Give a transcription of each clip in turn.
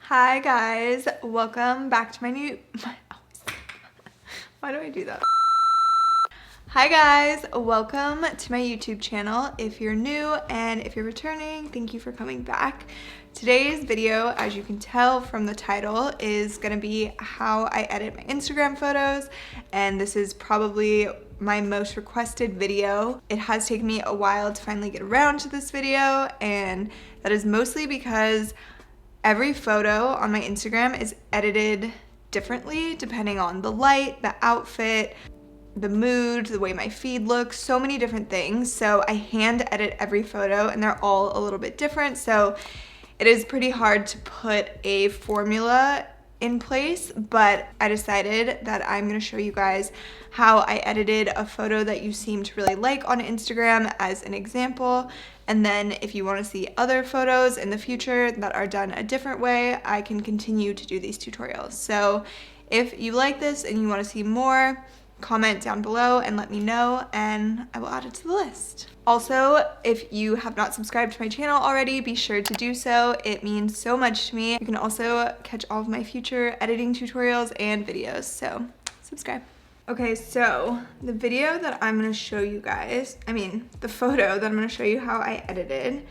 Hi guys, welcome back to my new, why do I do that? Hi guys, welcome to my YouTube channel. If you're new and if you're returning, thank you for coming back. Today's video, as you can tell from the title, is gonna be how I edit my Instagram photos, and this is probably my most requested video. It has taken me a while to finally get around to this video, and that is mostly because every photo on my Instagram is edited differently depending on the light, the outfit, the mood, the way my feed looks, so many different things. So I hand edit every photo and they're all a little bit different. So it is pretty hard to put a formula in place, but I decided that I'm gonna show you guys how I edited a photo that you seem to really like on Instagram as an example. And then if you wanna see other photos in the future that are done a different way, I can continue to do these tutorials. So if you like this and you wanna see more, comment down below and let me know and I will add it to the list. Also, if you have not subscribed to my channel already, be sure to do so. It means so much to me. You can also catch all of my future editing tutorials and videos, so subscribe. Okay, so the video that I'm gonna show you guys, the photo that I'm gonna show you how I edited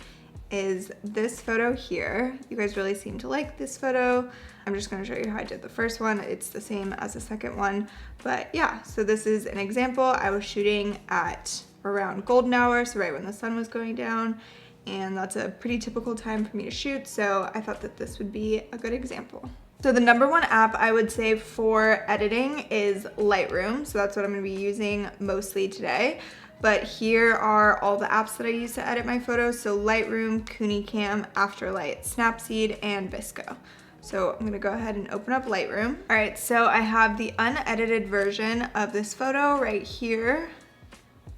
is this photo here. You guys really seem to like this photo. I'm just gonna show you how I did the first one. It's the same as the second one, but yeah, so this is an example. I was shooting at around golden hour, so right when the sun was going down, and that's a pretty typical time for me to shoot, so I thought that this would be a good example. So the number one app I would say for editing is Lightroom, so that's what I'm gonna be using mostly today. But here are all the apps that I use to edit my photos. So Lightroom, Kuni Cam, Afterlight, Snapseed, and VSCO. So I'm gonna go ahead and open up Lightroom. All right, so I have the unedited version of this photo right here.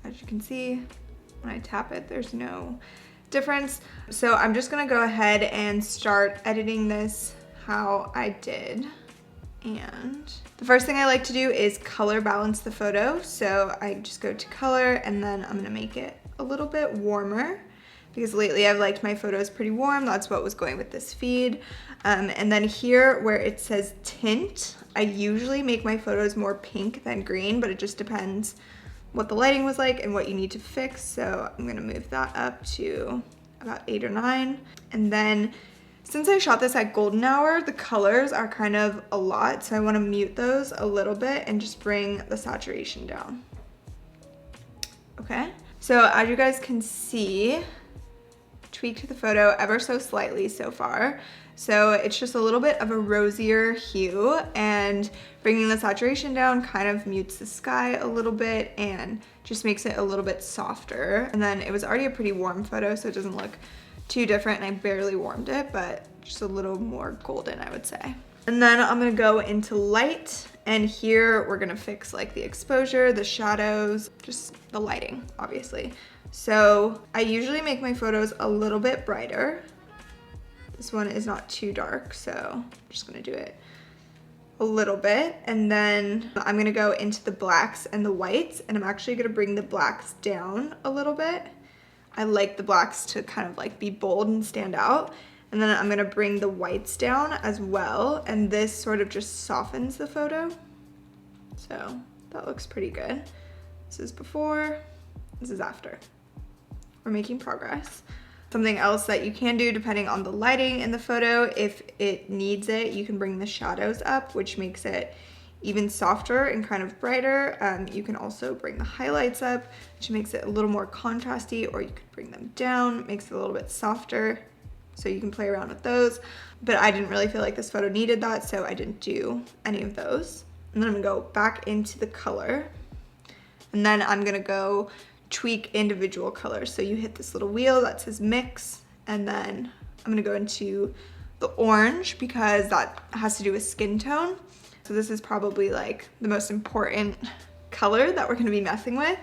As you can see, when I tap it, there's no difference. So I'm just gonna go ahead and start editing this how I did. And the first thing I like to do is color balance the photo. So I just go to color and then I'm gonna make it a little bit warmer because lately I've liked my photos pretty warm. That's what was going with this feed. And then here where it says tint, I usually make my photos more pink than green, but it just depends what the lighting was like and what you need to fix. So I'm gonna move that up to about 8 or 9. And then since I shot this at golden hour, the colors are kind of a lot, so I want to mute those a little bit and just bring the saturation down. Okay, so as you guys can see, tweaked the photo ever so slightly so far. So it's just a little bit of a rosier hue, and bringing the saturation down kind of mutes the sky a little bit and just makes it a little bit softer. And then it was already a pretty warm photo, so it doesn't look too different, and I barely warmed it, but just a little more golden, I would say. And then I'm gonna go into light, and here we're gonna fix like the exposure, the shadows, just the lighting, obviously. So I usually make my photos a little bit brighter. This one is not too dark, so I'm just gonna do it a little bit. And then I'm gonna go into the blacks and the whites, and I'm actually gonna bring the blacks down a little bit. I like the blacks to kind of like be bold and stand out. And then I'm gonna bring the whites down as well. And this sort of just softens the photo. So that looks pretty good. This is before, this is after. We're making progress. Something else that you can do depending on the lighting in the photo, if it needs it, you can bring the shadows up, which makes it even softer and kind of brighter. You can also bring the highlights up, which makes it a little more contrasty, or you could bring them down, makes it a little bit softer. So you can play around with those. But I didn't really feel like this photo needed that, so I didn't do any of those. And then I'm gonna go back into the color. And then I'm gonna go tweak individual colors. So you hit this little wheel that says mix, and then I'm gonna go into the orange because that has to do with skin tone. So this is probably like the most important color that we're gonna be messing with.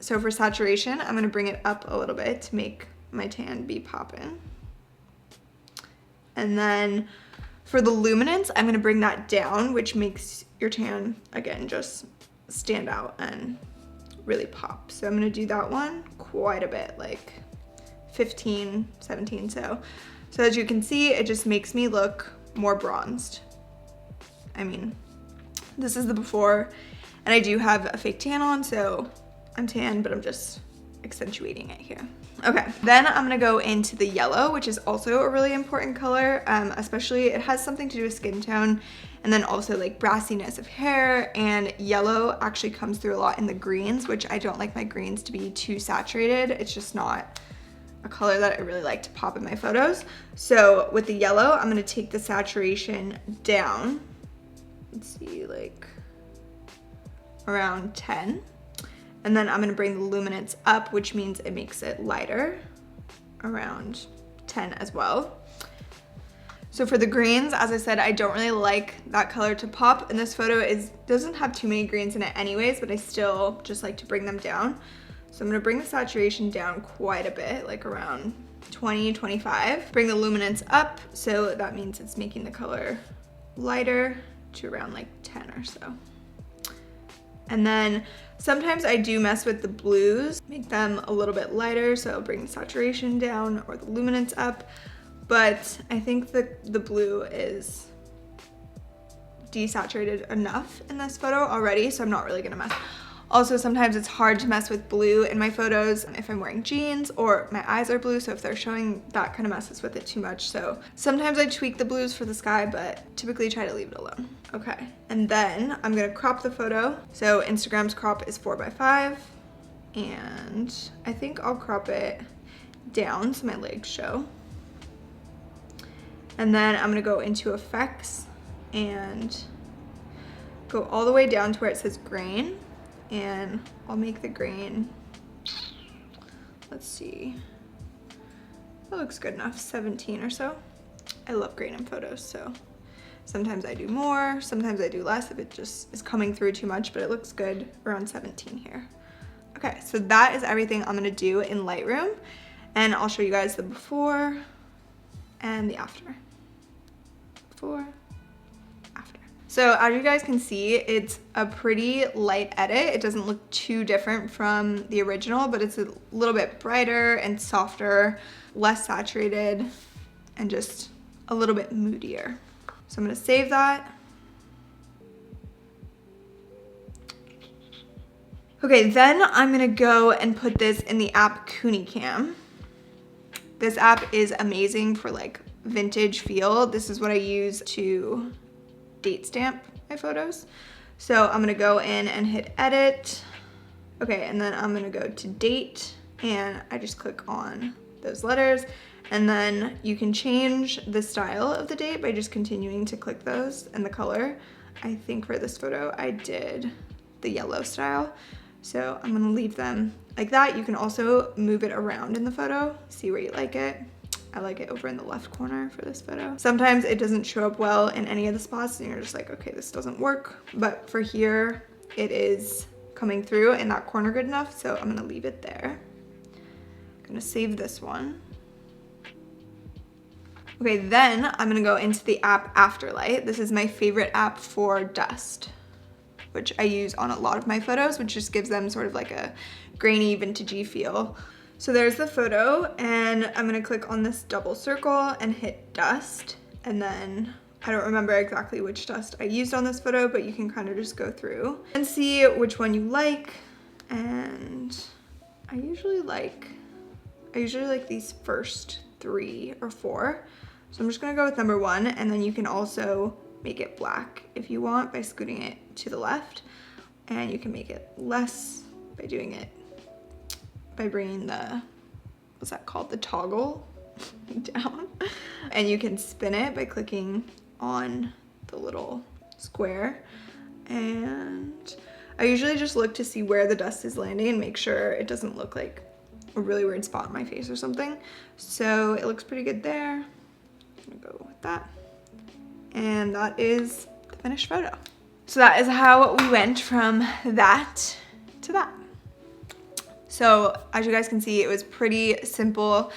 So for saturation, I'm gonna bring it up a little bit to make my tan be poppin'. And then for the luminance, I'm gonna bring that down, which makes your tan, again, just stand out and really pop. So I'm gonna do that one quite a bit, like 15, 17. So So as you can see, it just makes me look more bronzed. I mean, this is the before, and I do have a fake tan on, so I'm tan, but I'm just accentuating it here. Okay, then I'm gonna go into the yellow, which is also a really important color, especially it has something to do with skin tone, and then also like brassiness of hair, and yellow actually comes through a lot in the greens, which I don't like my greens to be too saturated. It's just not a color that I really like to pop in my photos. So with the yellow, I'm gonna take the saturation down. Let's see, like around 10. And then I'm gonna bring the luminance up, which means it makes it lighter, around 10 as well. So for the greens, as I said, I don't really like that color to pop, and this photo doesn't have too many greens in it anyways, but I still just like to bring them down. So I'm gonna bring the saturation down quite a bit, like around 20, 25. Bring the luminance up, so that means it's making the color lighter to around like 10 or so. And then sometimes I do mess with the blues, make them a little bit lighter, so I'll bring the saturation down or the luminance up. But I think the blue is desaturated enough in this photo already, so I'm not really gonna mess. Also, sometimes it's hard to mess with blue in my photos if I'm wearing jeans or my eyes are blue, so if they're showing, that kind of messes with it too much. So sometimes I tweak the blues for the sky, but typically try to leave it alone. Okay, and then I'm gonna crop the photo. So Instagram's crop is 4:5, and I think I'll crop it down so my legs show. And then I'm gonna go into effects and go all the way down to where it says grain. And I'll make the grain, let's see, that looks good enough, 17 or so. I love grain in photos, so sometimes I do more, sometimes I do less if it just is coming through too much, but it looks good around 17 here. Okay, so that is everything I'm gonna do in Lightroom, and I'll show you guys the before and the after. Before, after. So as you guys can see, it's a pretty light edit. It doesn't look too different from the original, but it's a little bit brighter and softer, less saturated, and just a little bit moodier. So I'm gonna save that. Okay, then I'm gonna go and put this in the app Kuni Cam. This app is amazing for like vintage feel. This is what I use to date stamp my photos. So I'm gonna go in and hit edit. Okay, and then I'm gonna go to date, and I just click on those letters, and then you can change the style of the date by just continuing to click those, and the color. I think for this photo I did the yellow style, so I'm gonna leave them like that. You can also move it around in the photo, see where you like it. I like it over in the left corner for this photo. Sometimes it doesn't show up well in any of the spots, and you're just like, okay, this doesn't work. But for here, it is coming through in that corner good enough, so I'm gonna leave it there. I'm gonna save this one. Okay, then I'm gonna go into the app Afterlight. This is my favorite app for dust, which I use on a lot of my photos, which just gives them sort of like a grainy, vintagey feel. So there's the photo, and I'm gonna click on this double circle and hit dust, and then I don't remember exactly which dust I used on this photo, but you can kind of just go through and see which one you like. And I usually like these first 3 or 4. So I'm just gonna go with number 1, and then you can also make it black if you want by scooting it to the left, and you can make it less by doing it by bringing the, what's that called, the toggle down, and you can spin it by clicking on the little square. And I usually just look to see where the dust is landing and make sure it doesn't look like a really weird spot on my face or something. So it looks pretty good there. I'm gonna go with that, and that is the finished photo. So that is how we went from that to that. So as you guys can see, it was pretty simple.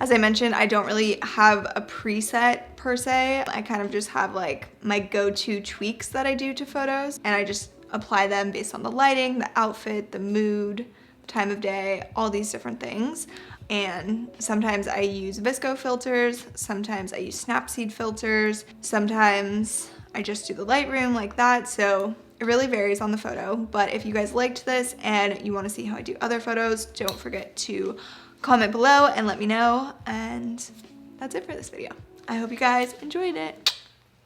As I mentioned, I don't really have a preset per se. I kind of just have like my go-to tweaks that I do to photos, and I just apply them based on the lighting, the outfit, the mood, the time of day, all these different things. and sometimes I use VSCO filters, sometimes I use Snapseed filters, sometimes I just do the Lightroom like that. So it really varies on the photo. But if you guys liked this and you want to see how I do other photos, don't forget to comment below and let me know. And that's it for this video. I hope you guys enjoyed it.